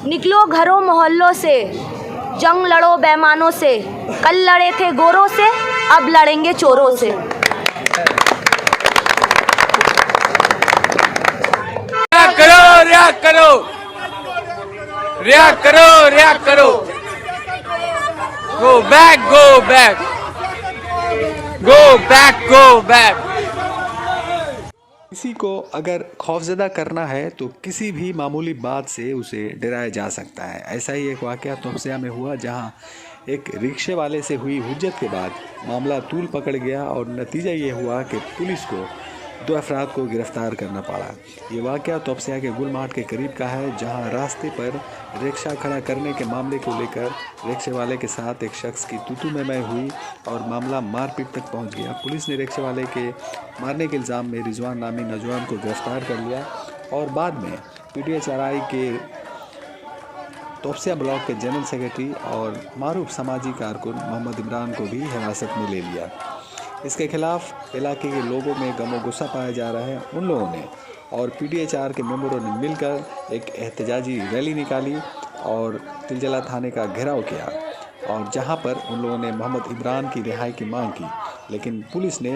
निकलो घरों मोहल्लों से, जंग लड़ो बेईमानों से, कल लड़े थे गोरों से, अब लड़ेंगे चोरों से। रिया करो, रिया करो, रिया करो। Go back, go back, go back, go back. किसी को अगर खौफजदा करना है तो किसी भी मामूली बात से उसे डराया जा सकता है। ऐसा ही एक वाक़या तोपसिया में हुआ, जहां एक रिक्शे वाले से हुई हुज्जत के बाद मामला तूल पकड़ गया और नतीजा ये हुआ कि पुलिस को 2 अफराद को गिरफ्तार करना पड़ा। ये वाक़या तोपसिया के गुलमार्ट के करीब का है, जहां रास्ते पर रिक्शा खड़ा करने के मामले को लेकर रिक्शे वाले के साथ एक शख्स की तू मैं हुई और मामला मारपीट तक पहुंच गया। पुलिस ने रिक्शे वाले के मारने के इल्ज़ाम में रिजवान नामी नौजवान को गिरफ्तार कर लिया और बाद में PTHRI के तोपसिया ब्लॉक के जनरल सेक्रेटरी और मारूफ समाजी कारकुन मोहम्मद इमरान को भी हिरासत में ले लिया। इसके खिलाफ इलाके के लोगों में गमो गुस्सा पाया जा रहा है। उन लोगों ने और PTHR के मेंबरों ने मिलकर एक एहतजाजी रैली निकाली और तिलजला थाने का घेराव किया और जहां पर उन लोगों ने मोहम्मद इमरान की रिहाई की मांग की, लेकिन पुलिस ने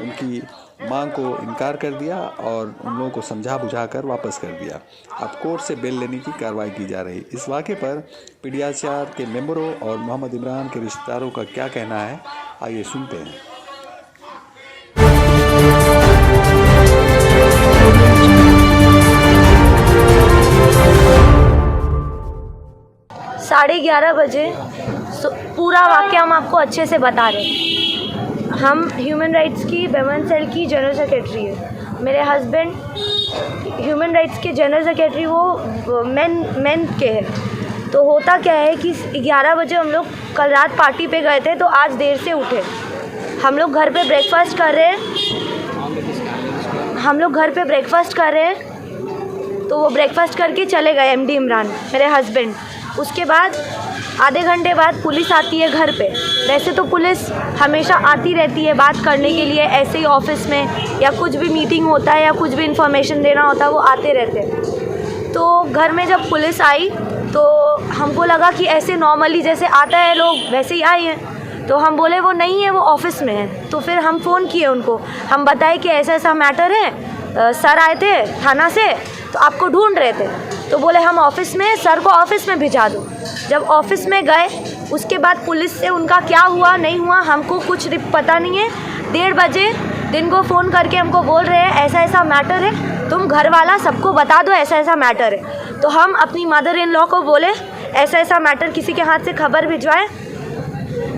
उनकी मांग को इनकार कर दिया और उन लोगों को समझा बुझाकर वापस कर दिया। अब कोर्ट से बेल लेने की कार्रवाई की जा रही। इस वाक़े पर PTHR के मेंबरों और मोहम्मद इमरान के रिश्तेदारों का क्या कहना है, आइए सुनते हैं। 11:30 बजे पूरा वाक़या हम आपको अच्छे से बता रहे हैं। हम ह्यूमन राइट्स की वेमन सेल की जनरल सेक्रेटरी है। मेरे हस्बैंड ह्यूमन राइट्स के जनरल सेक्रेटरी वो मेन के हैं। तो होता क्या है कि 11 बजे हम लोग कल रात पार्टी पे गए थे, तो आज देर से उठे। हम लोग घर पे ब्रेकफास्ट कर रहे हैं, तो वो ब्रेकफास्ट करके चले गए MD इमरान, मेरे हस्बैंड। उसके बाद आधे घंटे बाद पुलिस आती है घर पे। वैसे तो पुलिस हमेशा आती रहती है बात करने के लिए, ऐसे ही ऑफिस में या कुछ भी मीटिंग होता है या कुछ भी इन्फॉर्मेशन देना होता है वो आते रहते हैं। तो घर में जब पुलिस आई तो हमको लगा कि ऐसे नॉर्मली जैसे आता है लोग वैसे ही आए हैं, तो हम बोले वो नहीं है, वो ऑफिस में है। तो फिर हम फ़ोन किए उनको, हम बताए कि ऐसा ऐसा मैटर है, सर आए थे थाना से तो आपको ढूंढ रहे थे। तो बोले हम ऑफिस में, सर को ऑफिस में भिजा दो। जब ऑफिस में गए उसके बाद पुलिस से उनका क्या हुआ नहीं हुआ हमको कुछ पता नहीं है। 1:30 बजे दिन को फ़ोन करके हमको बोल रहे हैं ऐसा ऐसा मैटर है, तुम घर वाला सबको बता दो ऐसा ऐसा मैटर है। तो हम अपनी मदर इन लॉ को बोले ऐसा ऐसा मैटर किसी के हाथ से खबर भिजवाएं।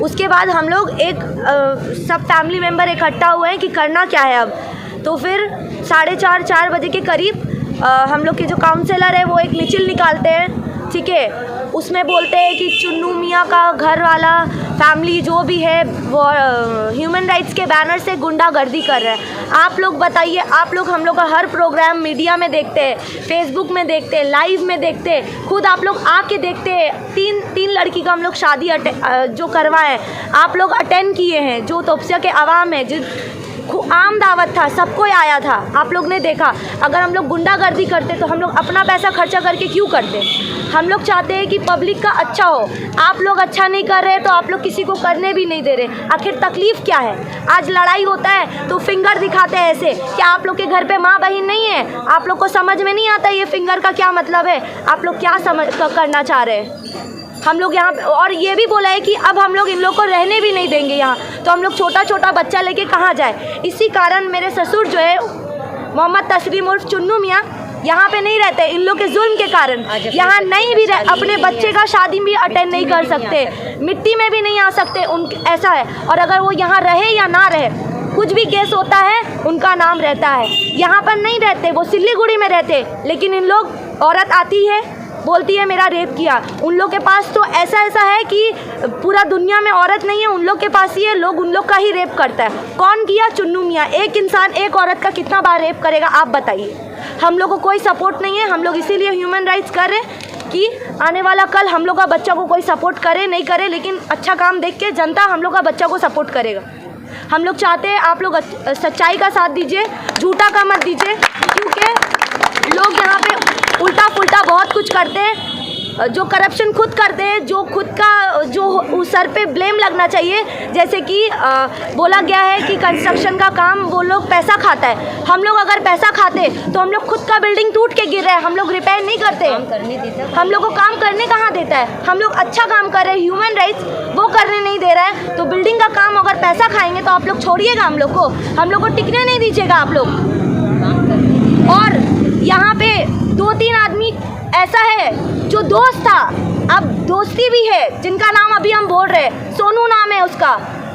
उसके बाद हम लोग सब फैमिली मेम्बर इकट्ठा हुए हैं कि करना क्या है अब। तो फिर 4:30 बजे के करीब हम लोग के जो काउंसलर है वो एक मिचिल निकालते हैं, ठीक है। उसमें बोलते हैं कि चुन्नू मियाँ का घर वाला फैमिली जो भी है वो ह्यूमन राइट्स के बैनर से गुंडागर्दी कर रहे हैं। आप लोग बताइए, आप लोग हम लोग का हर प्रोग्राम मीडिया में देखते हैं, फेसबुक में देखते हैं, लाइव में देखते हैं, खुद आप लोग आके देखते हैं। तीन लड़की का हम लोग शादी जो करवाएं आप लोग अटेंड किए हैं। जो तोपसिया के आवाम है जिन आम दावत था, सबको आया था, आप लोग ने देखा। अगर हम लोग गुंडागर्दी करते तो हम लोग अपना पैसा खर्चा करके क्यों करते? हम लोग चाहते हैं कि पब्लिक का अच्छा हो। आप लोग अच्छा नहीं कर रहे तो आप लोग किसी को करने भी नहीं दे रहे। आखिर तकलीफ़ क्या है? आज लड़ाई होता है तो फिंगर दिखाते हैं ऐसे। क्या आप लोग के घर पे माँ बहन नहीं है? आप लोग को समझ में नहीं आता ये फिंगर का क्या मतलब है? आप लोग क्या करना चाह रहे हैं? हम लोग यहाँ पे और ये भी बोला है कि अब हम लोग इन लोग को रहने भी नहीं देंगे यहाँ। तो हम लोग छोटा छोटा बच्चा लेके कहाँ जाए? इसी कारण मेरे ससुर जो है मोहम्मद तस्लीम उर्फ चुन्नू मियाँ यहाँ पे नहीं रहते। इन लोग के जुल्म के कारण यहाँ नहीं भी अपने बच्चे का शादी भी अटेंड नहीं कर सकते, मिट्टी में भी नहीं आ सकते, ऐसा है। और अगर वो यहाँ रहे या ना रहे, कुछ भी केस होता है उनका नाम रहता है। यहाँ पर नहीं रहते, वो सिल्लीगुड़ी में रहते। लेकिन इन लोग, औरत आती है बोलती है मेरा रेप किया। उन लोग के पास तो ऐसा है कि पूरा दुनिया में औरत नहीं है, उन लोग के पास ही है, लोग उन लोग का ही रेप करता है। कौन किया? चुन्नू मियाँ। एक इंसान एक औरत का कितना बार रेप करेगा आप बताइए? हम लोग को कोई सपोर्ट नहीं है। हम लोग इसीलिए ह्यूमन राइट्स कर रहे हैं कि आने वाला कल हम लोग का बच्चा को कोई सपोर्ट करे नहीं करे, लेकिन अच्छा काम देख के जनता हम लोग का बच्चा को सपोर्ट करेगा। हम लोग चाहते हैं आप लोग सच्चाई का साथ दीजिए, झूठा का मत दीजिए, क्योंकि लोग यहाँ पे उल्टा पुल्टा बहुत कुछ करते हैं। जो करप्शन खुद करते हैं, जो खुद का जो उस सर पे ब्लेम लगना चाहिए, जैसे कि बोला गया है कि कंस्ट्रक्शन का काम वो लोग पैसा खाता है। हम लोग अगर पैसा खाते तो हम लोग खुद का बिल्डिंग टूट के गिर रहा है, हम लोग रिपेयर नहीं करते, हम लोग को काम करने कहाँ देता है। हम लोग अच्छा काम कर रहे हैं, ह्यूमन राइट्स वो करने नहीं दे रहा है। तो बिल्डिंग का काम अगर पैसा खाएंगे तो आप लोग छोड़िएगा हम लोग को टिकने नहीं दीजिएगा आप लोग। और यहाँ पे 2-3 आदमी ऐसा है जो दोस्त था, अब दोस्ती भी है, जिनका नाम अभी हम बोल रहे हैं, सोनू नाम है उसका,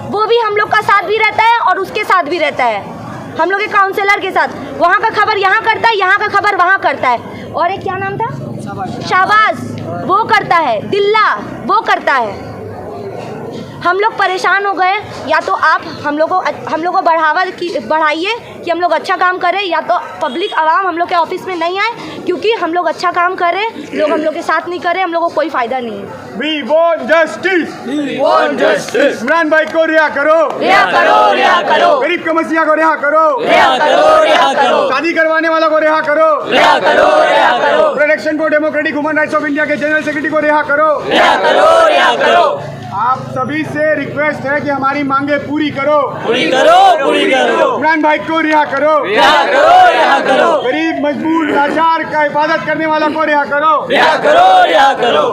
वो भी हम लोग का साथ भी रहता है और उसके साथ भी रहता है, हम लोग के काउंसलर के साथ। वहाँ का खबर यहाँ करता है, यहाँ का खबर वहाँ करता है। और एक क्या नाम था, शाबाज वो करता है, दिल्ला वो करता है। हम लोग परेशान हो गए, या तो आप हम लोग को बढ़ाइए कि हम लोग अच्छा काम करें, या तो पब्लिक आवाम हम लोग के ऑफिस में नहीं आए, क्योंकि हम लोग अच्छा काम कर रहे हैं, लोग हम लोग के साथ नहीं कर रहे, हम लोग को कोई फ़ायदा नहीं है। We want justice. We want justice. Imran भाई को रिहा करो, रिहा करो, रिहा करो। गरीब के मसीहा को रिहा करो, रिहा करो, रिहा करो। शादी करवाने वालों को रिहा करो, रिहा करो, रिहा करो। प्रोटेक्शन को democratic human rights of India के जनरल सेक्रेटरी को रिहा करो, रिहा करो, रिहा करो। आप सभी से रिक्वेस्ट है कि हमारी मांगे पूरी करो, पूरी करो, पूरी करो। इमरान भाई को रिहा करो, रिहा करो, रिहा करो। गरीब मजबूर लाचार का हिफाजत करने वालों को रिहा करो, रिहा करो, रिहा करो।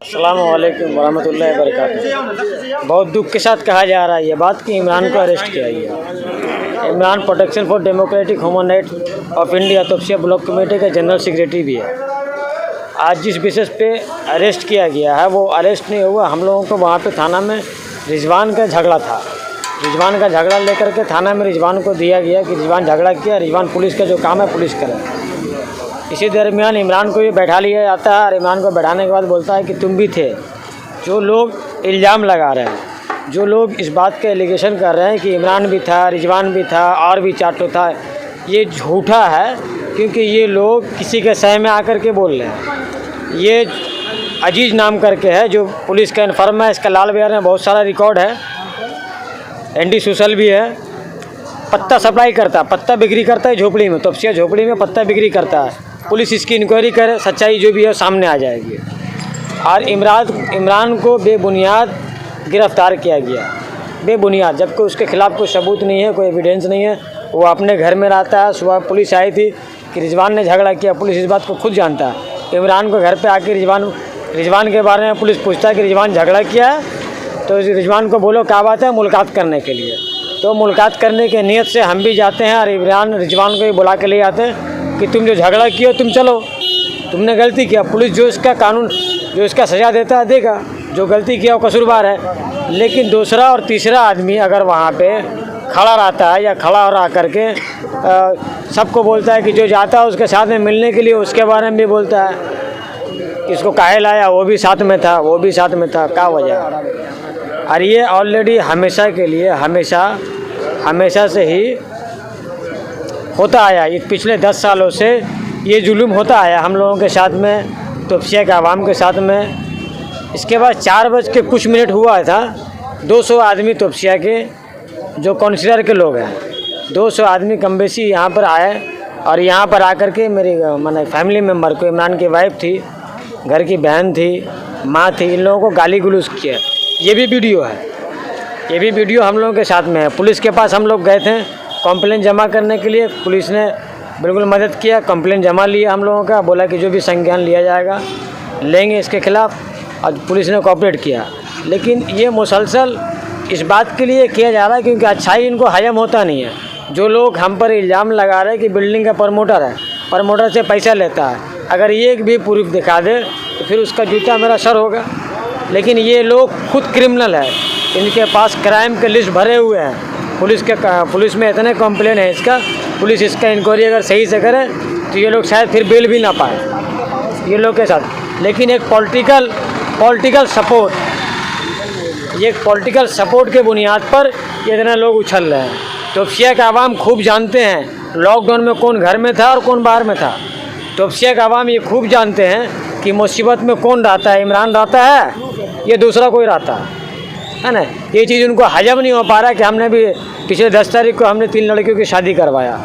अस्सलामुअलैकुम वरहमतुल्लाहि वबरकातुहू। बहुत दुख के साथ कहा जा रहा है ये बात कि इमरान को अरेस्ट किया गया। Imran protection for democratic human right of India Topsia block committee के जनरल सेक्रेटरी भी है। आज जिस बेसिस पे अरेस्ट किया गया है वो अरेस्ट नहीं हुआ, हम लोगों को वहाँ पे थाना में रिजवान का झगड़ा था, रिजवान का झगड़ा लेकर के थाना में रिजवान को दिया गया कि रिजवान झगड़ा किया, रिजवान पुलिस का जो काम है पुलिस करे। इसी दरमियान इमरान को भी बैठा लिया जाता है और इमरान को बैठाने के बाद बोलता है कि तुम भी थे। जो लोग इल्ज़ाम लगा रहे हैं, जो लोग इस बात का एलिगेशन कर रहे हैं कि इमरान भी था, रिजवान भी था और भी चाटो था, ये झूठा है, क्योंकि ये लोग किसी के सह में आकर के बोल रहे हैं। ये अजीज़ नाम करके है जो पुलिस का इन्फॉर्मर है, इसका लाल बयान में बहुत सारा रिकॉर्ड है, एंटी सोशल भी है, पत्ता सप्लाई करता है, पत्ता बिक्री करता है झोपड़ी में, तोपसिया झोपड़ी में पत्ता बिक्री करता है। पुलिस इसकी इंक्वायरी करे, सच्चाई जो भी है सामने आ जाएगी। और इमरान को बेबुनियाद गिरफ़्तार किया गया, बेबुनियाद, जबकि उसके खिलाफ़ कोई सबूत नहीं है, कोई एविडेंस नहीं है, वो अपने घर में रहता है। सुबह पुलिस आई थी कि रिजवान ने झगड़ा किया, पुलिस इस बात को खुद जानता है। इमरान को घर पे आके रिजवान के बारे में पुलिस पूछता है कि रिजवान झगड़ा किया है, तो रिजवान को बोलो क्या बात है, मुलाकात करने के लिए। तो मुलाकात करने के नियत से हम भी जाते हैं और रिजवान को भी बुला के ले आते हैं कि तुम जो झगड़ा किया तुम चलो, तुमने गलती किया, पुलिस जो इसका कानून जो इसका सज़ा देता है देगा, जो गलती किया वो कसूरवार है। लेकिन दूसरा और तीसरा आदमी अगर वहाँ पे खड़ा रहता है या खड़ा हो रहा करके सबको बोलता है कि जो जाता है उसके साथ में मिलने के लिए, उसके बारे में भी बोलता है कि इसको काहे लाया, वो भी साथ में था, वो भी साथ में था, क्या वजह। और ये ऑलरेडी हमेशा के लिए हमेशा से ही होता आया, ये पिछले 10 सालों से ये जुल्म होता आया हम लोगों के साथ में, तोपसिया के आवाम के साथ में। इसके बाद 4:00 हुआ था, 200 आदमी तोपसिया के जो काउंसिलर के लोग हैं, 200 आदमी कम बेशी यहाँ पर आए और यहाँ पर आकर के मेरी मैंने फैमिली मेम्बर को, इमरान की वाइफ थी, घर की बहन थी, माँ थी, इन लोगों को गाली गलौज किया। ये भी वीडियो है, ये भी वीडियो हम लोगों के साथ में है। पुलिस के पास हम लोग गए थे कंप्लेंट जमा करने के लिए, पुलिस ने बिल्कुल मदद किया, कंप्लेंट जमा लिया हम लोगों का, बोला कि जो भी संज्ञान लिया जाएगा लेंगे इसके ख़िलाफ़, और पुलिस ने कोऑपरेट किया। लेकिन ये मुसलसल इस बात के लिए किया जा रहा है क्योंकि अच्छाई इनको हजम होता नहीं है। जो लोग हम पर इल्ज़ाम लगा रहे हैं कि बिल्डिंग का प्रमोटर है, प्रमोटर से पैसा लेता है, अगर ये भी प्रूफ दिखा दे तो फिर उसका जूता मेरा सर होगा। लेकिन ये लोग खुद क्रिमिनल है, इनके पास क्राइम के लिस्ट भरे हुए हैं, पुलिस में इतने कंप्लेन है इसका, पुलिस इसका इंक्वायरी अगर सही से करे तो ये लोग शायद फिर बेल भी ना पाए ये लोग के साथ। लेकिन एक पॉलिटिकल सपोर्ट के बुनियाद पर ये इतने लोग उछल रहे हैं। तोपसिया का आवाम खूब जानते हैं लॉकडाउन में कौन घर में था और कौन बाहर में था। तोपसिया का आवाम ये खूब जानते हैं कि मुसीबत में कौन रहता है, इमरान रहता है या दूसरा कोई रहता है ना। ये चीज़ उनको हजम नहीं हो पा रहा कि हमने भी पिछले 10 तारीख को हमने 3 लड़कियों की शादी करवाया,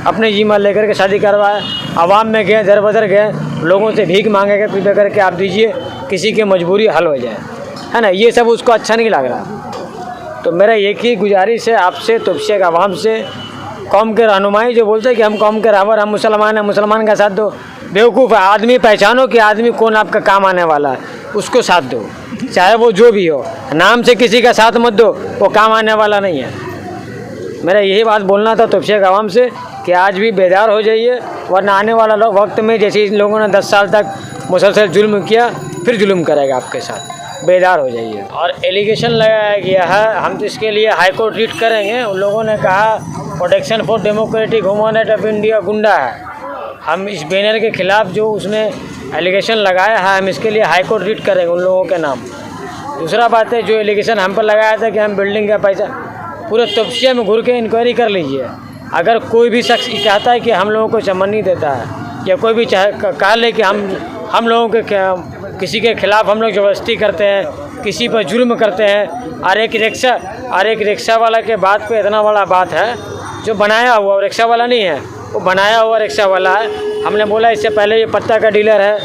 अपने जिम्मा लेकर के शादी करवाया, आवाम में गए, दर बदर गए, लोगों से भीख मांगे गए, कृपया करके आप दीजिए, किसी की मजबूरी हल हो जाए, है ना। ये सब उसको अच्छा नहीं लग रहा। तो मेरा एक ही गुजारिश है आपसे, तोपशिया का आवाम से, कौम के रहनुमाई जो बोलते हैं कि हम कौम के रहबर, हम मुसलमान हैं, मुसलमान का साथ दो। बेवकूफ़ है आदमी, पहचानो कि आदमी कौन आपका काम आने वाला है, उसको साथ दो, चाहे वो जो भी हो। नाम से किसी का साथ मत दो, वो काम आने वाला नहीं है। मेरा यही बात बोलना था तोपशिया का आवाम से कि आज भी बेदार हो जाइए, वरना आने वाला वक्त में जैसे इन लोगों ने 10 साल तक मुसलसल जुल्म किया, फिर जुल्म करेगा आपके साथ। बेदार हो जाइए। और एलिगेशन लगाया गया है, हम तो इसके लिए हाई कोर्ट रीट करेंगे। उन लोगों ने कहा protection for democratic human right of India गुंडा है। हम इस बैनर के खिलाफ जो उसने एलिगेशन लगाया है, हम इसके लिए हाई कोर्ट रीट करेंगे उन लोगों के नाम। दूसरा बात है, जो एलिगेशन हम पर लगाया था कि हम बिल्डिंग का पैसा, पूरे तोपशिया में घूर के इंक्वायरी कर लीजिए। अगर कोई भी शख्स कहता है कि हम लोगों को चमन नहीं देता है, या कोई भी कह ले कि हम लोगों के किसी के खिलाफ हम लोग ज़बरदस्ती करते हैं, किसी पर जुल्म करते हैं। और एक रिक्शा वाला के बात पे इतना बड़ा बात है, जो बनाया हुआ रिक्शा वाला नहीं है, वो बनाया हुआ रिक्शा वाला है। हमने बोला इससे पहले ये पत्ता का डीलर है,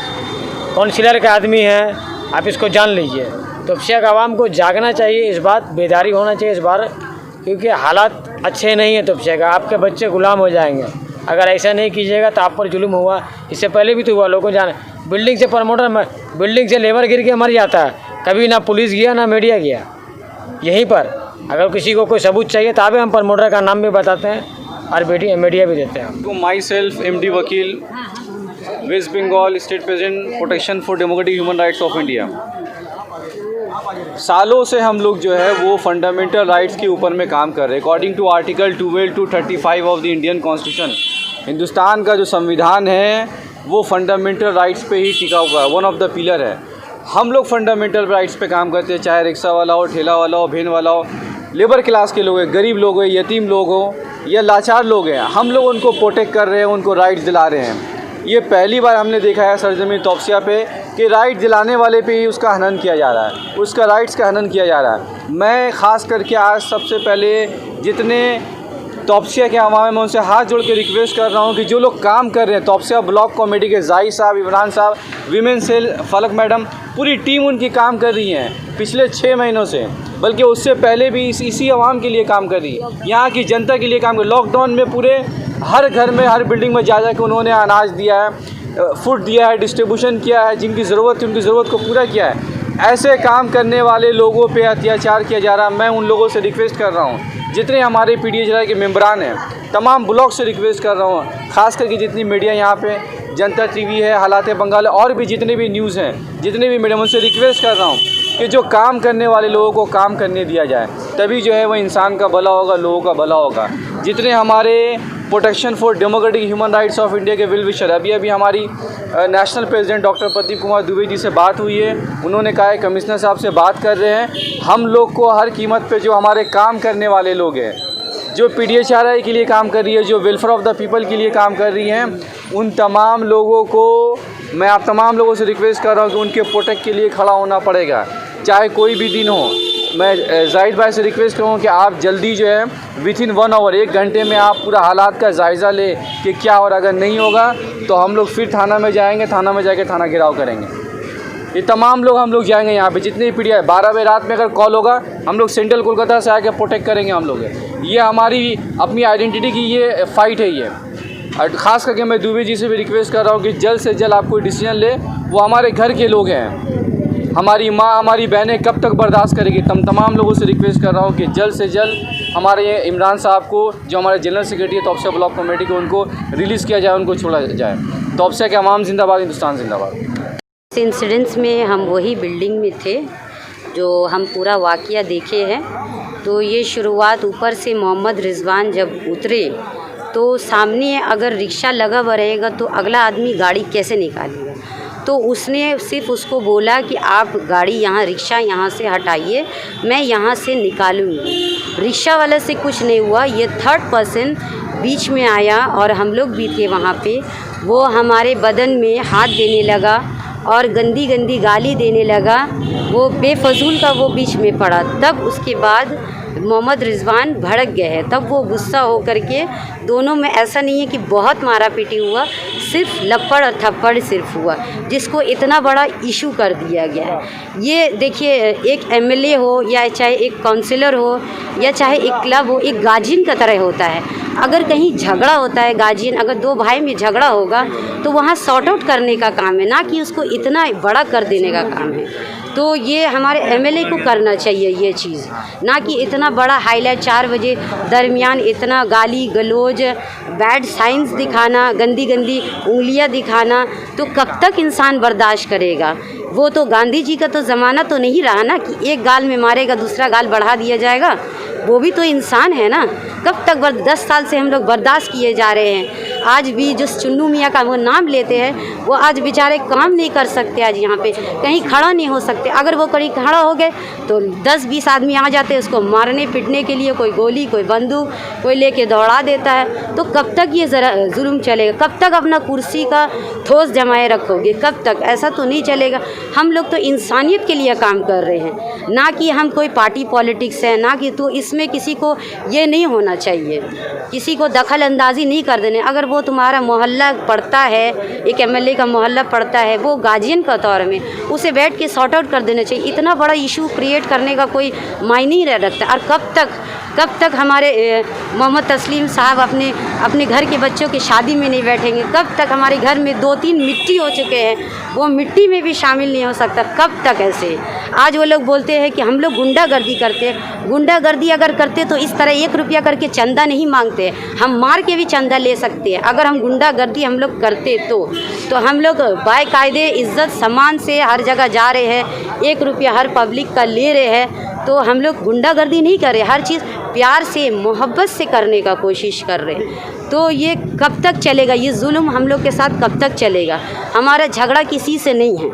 काउंसिलर का आदमी है, आप इसको जान लीजिए। तोपशिया का आवाम को जागना चाहिए, इस बात बेदारी होना चाहिए इस बार, क्योंकि हालात अच्छे नहीं हैं तोपशिया का। आपके बच्चे गुलाम हो जाएंगे अगर ऐसा नहीं कीजिएगा। तो आप पर जुल्म हुआ, इससे पहले भी तो हुआ, लोगों को जाने। बिल्डिंग से प्रमोटर, बिल्डिंग से लेबर गिर के मर जाता है, कभी ना पुलिस गया ना मीडिया गया। यहीं पर अगर किसी को कोई सबूत चाहिए तो हम प्रमोटर का नाम भी बताते हैं और मीडिया भी देते हैं। तो myself MD Vakil, west Bengal state president, protection for democratic human rights of India. सालों से हम लोग जो है वो फंडामेंटल राइट्स के ऊपर में काम कर रहे हैं। According to article 12 to 35 of the Indian constitution, Hindustan का जो संविधान है वो फंडामेंटल राइट्स पे ही टिका हुआ है, वन ऑफ द पिलर है। हम लोग फंडामेंटल राइट्स पे काम करते हैं, चाहे रिक्शा वाला हो, ठेला वाला हो, भेन वाला हो, लेबर क्लास के लोग हैं, गरीब लोग हैं, यतीम लोग हो या लाचार लोग हैं, हम लोग उनको प्रोटेक्ट कर रहे हैं, उनको राइट्स दिला रहे हैं। ये पहली बार हमने देखा है सरजमीन तोपशिया पे कि राइट दिलाने वाले पे ही उसका हनन किया जा रहा है, उसका राइट्स का हनन किया जा रहा है। मैं ख़ास करके आज सबसे पहले जितने तोपशिया के अवाम है, मैं उनसे हाथ जोड़ के रिक्वेस्ट कर रहा हूँ कि जो लोग काम कर रहे हैं, तोपशिया ब्लॉक कमेटी के जाहिर साहब, इमरान साहब, वीमेन सेल फलक मैडम, पूरी टीम उनकी काम कर रही है पिछले 6 महीनों से, बल्कि उससे पहले भी इसी आवाम के लिए काम कर रही है, यहाँ की जनता के लिए काम कर। लॉकडाउन में पूरे हर घर में, हर बिल्डिंग में जा के उन्होंने अनाज दिया है, फूड दिया है, डिस्ट्रीब्यूशन किया है, जिनकी ज़रूरत थी उनकी ज़रूरत को पूरा किया है। ऐसे काम करने वाले लोगों पे अत्याचार किया जा रहा है। मैं उन लोगों से रिक्वेस्ट कर रहा हूँ, जितने हमारे PDHI के मेंबरान हैं, तमाम ब्लॉक से रिक्वेस्ट कर रहा हूँ, ख़ास करके जितनी मीडिया यहाँ पे, जनता TV है, हालात बंगाल, और भी जितने भी न्यूज़ हैं, जितने भी मीडिया, उनसे रिक्वेस्ट कर रहा हूँ कि जो काम करने वाले लोगों को काम करने दिया जाए, तभी जो है वो इंसान का भला होगा, लोगों का भला होगा। जितने हमारे protection for democratic human rights of India के विल विशर, अभी हमारी national president doctor Pradeep Kumar Dubey ji से बात हुई है, उन्होंने कहा है कमिश्नर साहब से बात कर रहे हैं। हम लोग को हर कीमत पे जो हमारे काम करने वाले लोग हैं, जो PDHI के लिए काम कर रही है, जो वेलफेयर ऑफ द पीपल के लिए काम कर रही हैं, उन तमाम लोगों को मैं आप तमाम लोगों से रिक्वेस्ट कर रहा हूँ कि उनके प्रोटेक्ट के लिए खड़ा होना पड़ेगा, चाहे कोई भी दिन हो। मैं जाहिद भाई से रिक्वेस्ट करूँ कि आप जल्दी जो है विथिन 1 आवर, 1 घंटे में आप पूरा हालात का जायज़ा ले कि क्या, और अगर नहीं होगा तो हम लोग फिर थाना में जाएंगे, थाना में जाके थाना घेराव करेंगे। ये तमाम लोग हम लोग जाएंगे यहाँ पे, जितने भी PDHI, 12 बजे रात में अगर कॉल होगा, हम लोग सेंट्रल कोलकाता से आके प्रोटेक्ट करेंगे। हम लोग ये हमारी अपनी आइडेंटिटी की ये फ़ाइट है ये। और ख़ास करके मैं दुबे जी से भी रिक्वेस्ट कर रहा हूँ कि जल्द से जल्द आप कोई डिसीजन ले। वो हमारे घर के लोग हैं, हमारी माँ, हमारी बहनें कब तक बर्दाश्त करेगी। तमाम लोगों से रिक्वेस्ट कर रहा हूँ कि जल्द से जल्द हमारे ये इमरान साहब को, जो हमारे जनरल सेक्रेटरी है तोपशिया ब्लॉक कमेटी को, उनको रिलीज़ किया जाए, उनको छोड़ा जाए। तोपशिया के अवाम जिंदाबाद, हिंदुस्तान जिंदाबाद। इस इंसिडेंट्स में हम वही बिल्डिंग में थे जो हम पूरा वाक़या देखे हैं। तो ये शुरुआत ऊपर से मोहम्मद रिजवान जब उतरे तो सामने अगर रिक्शा लगा हुआ रहेगा तो अगला आदमी गाड़ी कैसे निकालेगा। तो उसने सिर्फ उसको बोला कि आप गाड़ी यहाँ, रिक्शा यहाँ से हटाइए, मैं यहाँ से निकालूंगी। रिक्शा वाले से कुछ नहीं हुआ, ये 3rd पर्सन बीच में आया और हम लोग भी थे वहाँ पे। वो हमारे बदन में हाथ देने लगा और गंदी गंदी गाली देने लगा। वो बेफजूल का वो बीच में पड़ा। तब उसके बाद मोहम्मद रिजवान भड़क गए हैं। तब वो गुस्सा हो करके, दोनों में ऐसा नहीं है कि बहुत मारा पीटी हुआ, सिर्फ लपड़ और थप्पड़ सिर्फ हुआ, जिसको इतना बड़ा इशू कर दिया गया है। ये देखिए, एक एमएलए हो या चाहे एक काउंसिलर हो या चाहे एक क्लब हो, एक गार्जियन की तरह होता है। अगर कहीं झगड़ा होता है, गार्जियन अगर दो भाई में झगड़ा होगा तो वहाँ सॉर्ट आउट करने का काम है, ना कि उसको इतना बड़ा कर देने का काम है। तो ये हमारे एमएलए को करना चाहिए ये चीज़, ना कि इतना बड़ा हाईलाइट 4 बजे दरमियान इतना गाली गलौज, बैड साइंस दिखाना, गंदी गंदी उंगलियां दिखाना, तो कब तक इंसान बर्दाश्त करेगा। वो तो गांधी जी का तो ज़माना तो नहीं रहा ना कि एक गाल में मारेगा दूसरा गाल बढ़ा दिया जाएगा। वो भी तो इंसान है ना। कब तक 10 साल से हम लोग बर्दाश्त किए जा रहे हैं। आज भी जो चुन्नू मियाँ का वो नाम लेते हैं, वो आज बेचारे काम नहीं कर सकते, आज यहाँ पे कहीं खड़ा नहीं हो सकते। अगर वो कहीं खड़ा हो गए तो 10-20 आदमी आ जाते हैं उसको मारने पीटने के लिए, कोई गोली कोई बंदूक कोई लेके दौड़ा देता है। तो कब तक ये ज़रा जुल्म चलेगा? कब तक अपना कुर्सी का ठोस जमाए रखोगे? कब तक? ऐसा तो नहीं चलेगा। हम लोग तो इंसानियत के लिए काम कर रहे हैं, ना कि हम कोई पार्टी पॉलिटिक्स है, ना कि तो इसमें किसी को ये नहीं होना चाहिए, किसी को दखल अंदाजी नहीं कर देने। अगर वो तुम्हारा मोहल्ला पड़ता है, एक एमएलए का मोहल्ला पड़ता है, वो गार्जियन का तौर में उसे बैठ के सॉर्ट आउट कर देना चाहिए। इतना बड़ा इशू क्रिएट करने का कोई मायने ही नहीं रखता। और कब तक हमारे मोहम्मद तस्लीम साहब अपने घर के बच्चों की शादी में नहीं बैठेंगे? कब तक हमारे घर में 2-3 मिट्टी हो चुके हैं, वो मिट्टी में भी शामिल नहीं हो सकता? कब तक ऐसे? आज वो लोग बोलते हैं कि हम लोग गुंडागर्दी करते हैं। गुंडागर्दी अगर करते तो इस तरह 1 रुपया करके चंदा नहीं मांगते, हम मार के भी चंदा ले सकते हैं। अगर हम गुंडागर्दी हम लोग करते तो हम लोग बाकायदे इज़्ज़त सम्मान से हर जगह जा रहे हैं, 1 रुपया हर पब्लिक का ले रहे हैं। तो हम लोग गुंडागर्दी नहीं कर रहे, हर चीज़ प्यार से मोहब्बत से करने का कोशिश कर रहे हैं। तो ये कब तक चलेगा? ये जुल्म हम लोग के साथ कब तक चलेगा? हमारा झगड़ा किसी से नहीं है,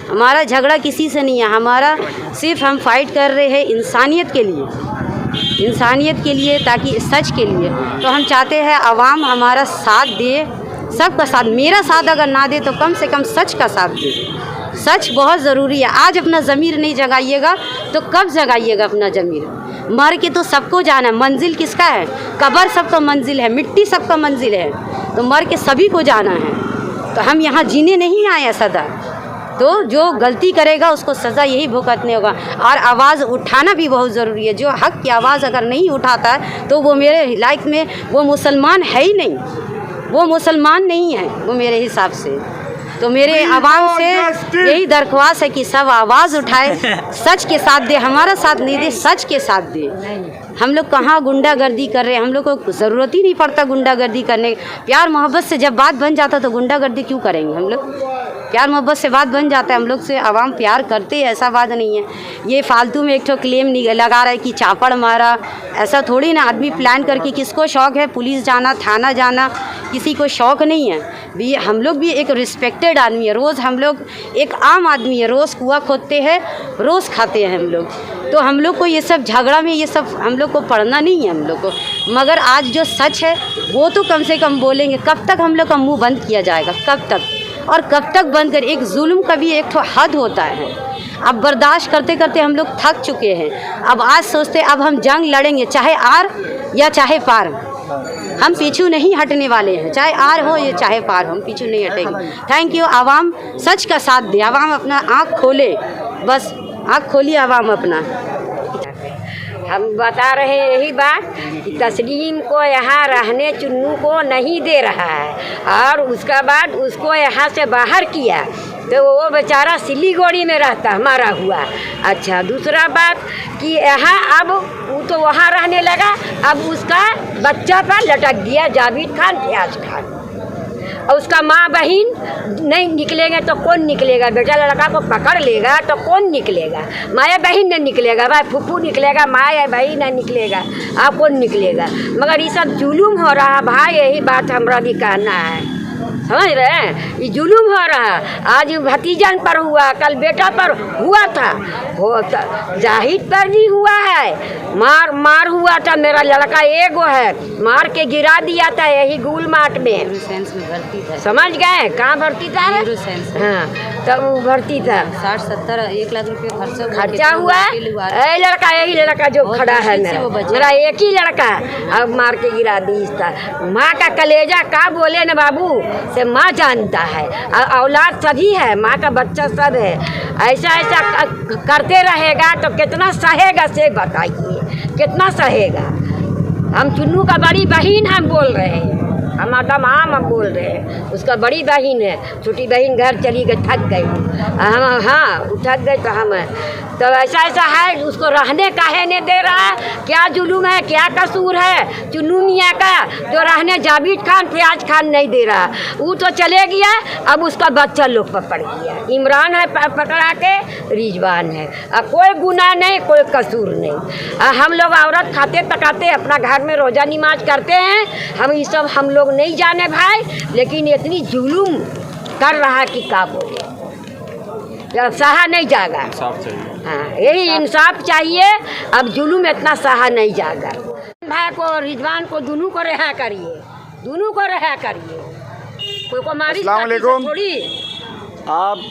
हमारा झगड़ा किसी से नहीं है। हमारा सिर्फ हम फाइट कर रहे हैं इंसानियत के लिए, इंसानियत के लिए, ताकि सच के लिए। तो हम चाहते हैं आवाम हमारा साथ दे, सबका साथ। मेरा साथ अगर ना दे तो कम से कम सच का साथ दे। सच बहुत ज़रूरी है। आज अपना ज़मीर नहीं जगाइएगा तो कब जगाइएगा अपना ज़मीर? मर के तो सबको जाना है। मंजिल किसका है? कब्र सबका मंजिल है, मिट्टी सबका मंजिल है। तो मर के सभी को जाना है। तो हम यहाँ जीने नहीं आए सदा। तो जो गलती करेगा उसको सज़ा यही भुगतने होगा। और आवाज़ उठाना भी बहुत ज़रूरी है। जो हक़ की आवाज़ अगर नहीं उठाता है तो वो मेरे लाइफ में वो मुसलमान है ही नहीं, वो मुसलमान नहीं है वो मेरे हिसाब से। तो मेरे आवाम से यही दरख्वास्त है कि सब आवाज़ उठाए, सच के साथ दे, हमारा साथ नहीं दे, सच के साथ दे। हम लोग कहाँ गुंडागर्दी कर रहे हैं? हम लोग को ज़रूरत ही नहीं पड़ता गुंडागर्दी करने। प्यार मोहब्बत से जब बात बन जाता तो गुंडागर्दी क्यों करेंगे? हम लोग प्यार मोहब्बत से बात बन जाता है, हम लोग से आवाम प्यार करते हैं, ऐसा बात नहीं है। ये फालतू में एक तो क्लेम नहीं लगा रहा है कि चापड़ मारा, ऐसा थोड़ी ना। आदमी प्लान करके, किसको शौक़ है पुलिस जाना, थाना जाना? किसी को शौक़ नहीं है। भी हम लोग भी एक रिस्पेक्टेड आदमी है, रोज़ हम लोग एक आम आदमी है, रोज़ कुआं खोदते हैं, रोज़ खाते हैं हम लोग। तो हम लोग को ये सब झगड़ा में ये सब हम लोग को पढ़ना नहीं है हम लोग को। मगर आज जो सच है वो तो कम से कम बोलेंगे। कब तक हम लोग का मुँह बंद किया जाएगा? कब तक? और कब तक बंद कर? एक जुल्म का भी एक तो हद होता है। अब बर्दाश्त करते करते हम लोग थक चुके हैं। अब आज सोचते अब हम जंग लड़ेंगे, चाहे आर या चाहे पार। हम पीछू नहीं हटने वाले हैं, चाहे आर हो या चाहे पार हो, हम पीछू नहीं हटेंगे। Thank you. आवाम सच का साथ दे, आवाम अपना आँख खोले, बस आँख खोलिए आवाम अपना। हम बता रहे हैं यही बात कि तस्लीम को यहाँ रहने चुन्नू को नहीं दे रहा है और उसका बाद उसको यहाँ से बाहर किया तो वो बेचारा सिलीगुड़ी में रहता मारा हुआ। अच्छा, दूसरा बात कि यहाँ अब वो तो वहाँ रहने लगा, अब उसका बच्चा पर लटक गया जावेद खान, फयाज खान, और उसका माँ बहन नहीं निकलेंगे तो कौन निकलेगा? बेटा लड़का को पकड़ लेगा तो कौन निकलेगा? माया बहन नहीं निकलेगा, भाई फूफू निकलेगा, माया बहन नहीं निकलेगा, आप कौन निकलेगा? मगर ये सब जुलूम हो रहा भाई, यही बात हमरा भी कहना है। समझ रहे हैं? ये जुलूम हो रहा। आज भतीजन पर हुआ, कल बेटा पर हुआ था, जाहिद पर भी हुआ है। मार हुआ था, मेरा लड़का एगो है, मार के गिरा दिया था यही गुल मार्ट में। भर्ती था। समझ गए? कहाँ भर्ती था? न्यूरोसाइंस। हाँ, तब वो भर्ती था। 60-70 1 लाख रुपये खर्चा हुआ ये लड़का, यही लड़का जो खड़ा है मेरा एक ही लड़का, अब मार के गिरा दी इसका। माँ का कलेजा का बोले न बाबू से माँ जानता है, औलाद सभी है, माँ का बच्चा सब है। ऐसा ऐसा करते रहेगा तो कितना सहेगा से बताइए, कितना सहेगा। हम चुन्नू का बड़ी बहन हम बोल रहे हैं, हम हम बोल रहे हैं, उसका बड़ी बहन है, छोटी बहन घर चली गई, थक गई हम, हाँ थक गई तो हम तो ऐसा ऐसा है, उसको रहने काहे नहीं दे रहा है, क्या जुलूम है, क्या कसूर है चुन्नू मियाँ का जो रहने जावेद खान फयाज खान नहीं दे रहा। वो तो चले गया, अब उसका बच्चा लोग पकड़ गया, इमरान है पकड़ा के, रिजवान है, कोई गुनाह नहीं, कोई कसूर नहीं। हम लोग औरत खाते पकाते अपना घर में रोज़ा नमाज करते हैं, हम ये सब हम लोग नहीं जाने भाई, लेकिन इतनी जुलूम कर रहा कि क्या बोले, जब सहा नहीं जागा। हाँ यही इंसाफ चाहिए, अब जुलूम इतना सहा नहीं जागा। भाई को रिजवान को दोनों को रिहा करिए, दोनों को रिहा करिए, कोई को मारी थोड़ी। आप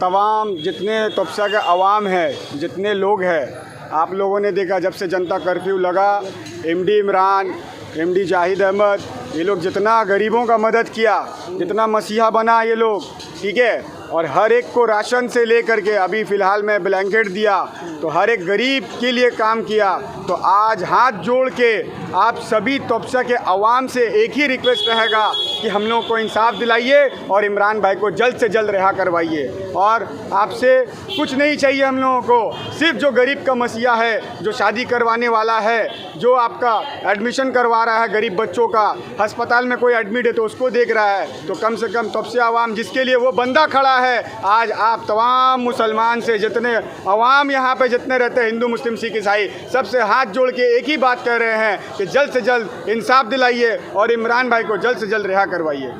तमाम जितने तबका के अवाम है, जितने लोग हैं, आप लोगों ने देखा जब से जनता कर्फ्यू लगा, एमडी इमरान, एमडी जाहिद अहमद, ये लोग जितना गरीबों का मदद किया, जितना मसीहा बना ये लोग, ठीक है, और हर एक को राशन से ले करके अभी फ़िलहाल में ब्लैंकेट दिया, तो हर एक गरीब के लिए काम किया। तो आज हाथ जोड़ के आप सभी तबका के अवाम से एक ही रिक्वेस्ट रहेगा कि हम लोगों को इंसाफ दिलाइए और इमरान भाई को जल्द से जल्द रिहा करवाइए। और आपसे कुछ नहीं चाहिए हम लोगों को, सिर्फ जो गरीब का मसीहा है, जो शादी करवाने वाला है, जो आपका एडमिशन करवा रहा है गरीब बच्चों का, अस्पताल में कोई एडमिट है तो उसको देख रहा है, तो कम से कम तबका अवाम जिसके लिए वो बंदा खड़ा है, आज आप तमाम मुसलमान से जितने अवाम यहाँ पे जितने रहते हैं, हिंदू मुस्लिम सिख ईसाई, सबसे हाथ जोड़ के एक ही बात कह रहे हैं कि जल्द से जल्द इंसाफ दिलाइए और इमरान भाई को जल्द से जल्द रिहा करवाइए।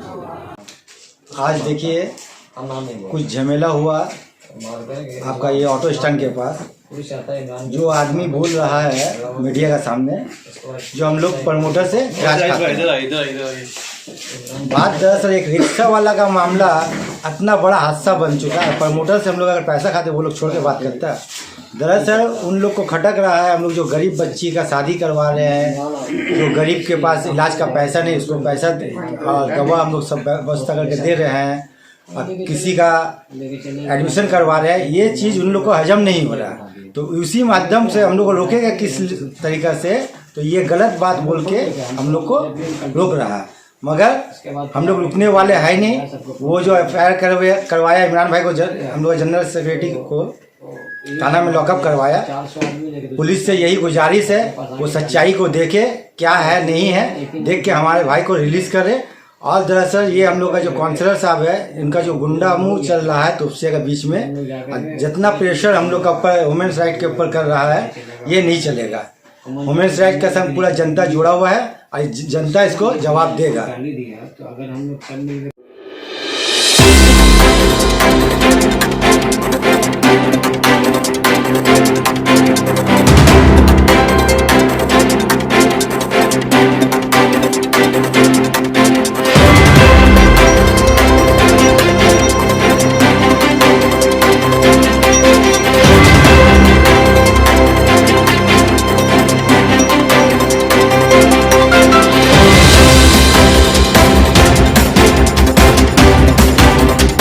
आज देखिए कुछ झमेला हुआ आपका ये ऑटो स्टैंड के पास, जो आदमी बोल रहा है मीडिया का सामने, जो हम लोग प्रमोटर से बात, दरअसल एक रिक्शा वाला का मामला इतना बड़ा हादसा बन चुका है। प्रमोटर से हम लोग अगर पैसा खाते वो लोग छोड़ के बात करता है। दरअसल उन लोग को खटक रहा है, हम लोग जो गरीब बच्ची का शादी करवा रहे हैं, जो गरीब के पास इलाज का पैसा नहीं, उसको पैसा दवा हम लोग सब व्यवस्था करके दे रहे हैं, और किसी का एडमिशन करवा रहे हैं, ये चीज़ उन लोग को हजम नहीं हो रहा। तो उसी माध्यम से हम लोग को रोकेगा किस तरीक़ा से, तो ये गलत बात बोल के हम लोग को रोक रहा है, मगर हम लोग रुकने वाले हैं नहीं। वो जो FIR करवाया इमरान भाई को, हम लोग जनरल सेक्रेटरी को थाना में लॉकअप करवाया, पुलिस से यही गुजारिश है वो सच्चाई को देखे, क्या है नहीं है, देख के हमारे भाई को रिलीज़ करे। और दरअसल ये हम लोग का जो काउंसलर साहब है, इनका जो गुंडा मुंह चल रहा है तुपसे के बीच में, जितना प्रेशर हम लोग का ऊपर वुमेन्स राइट के ऊपर कर रहा है, ये नहीं चलेगा। वुमेन्स राइट का सब पूरा जनता जुड़ा हुआ है और जनता इसको जवाब देगा।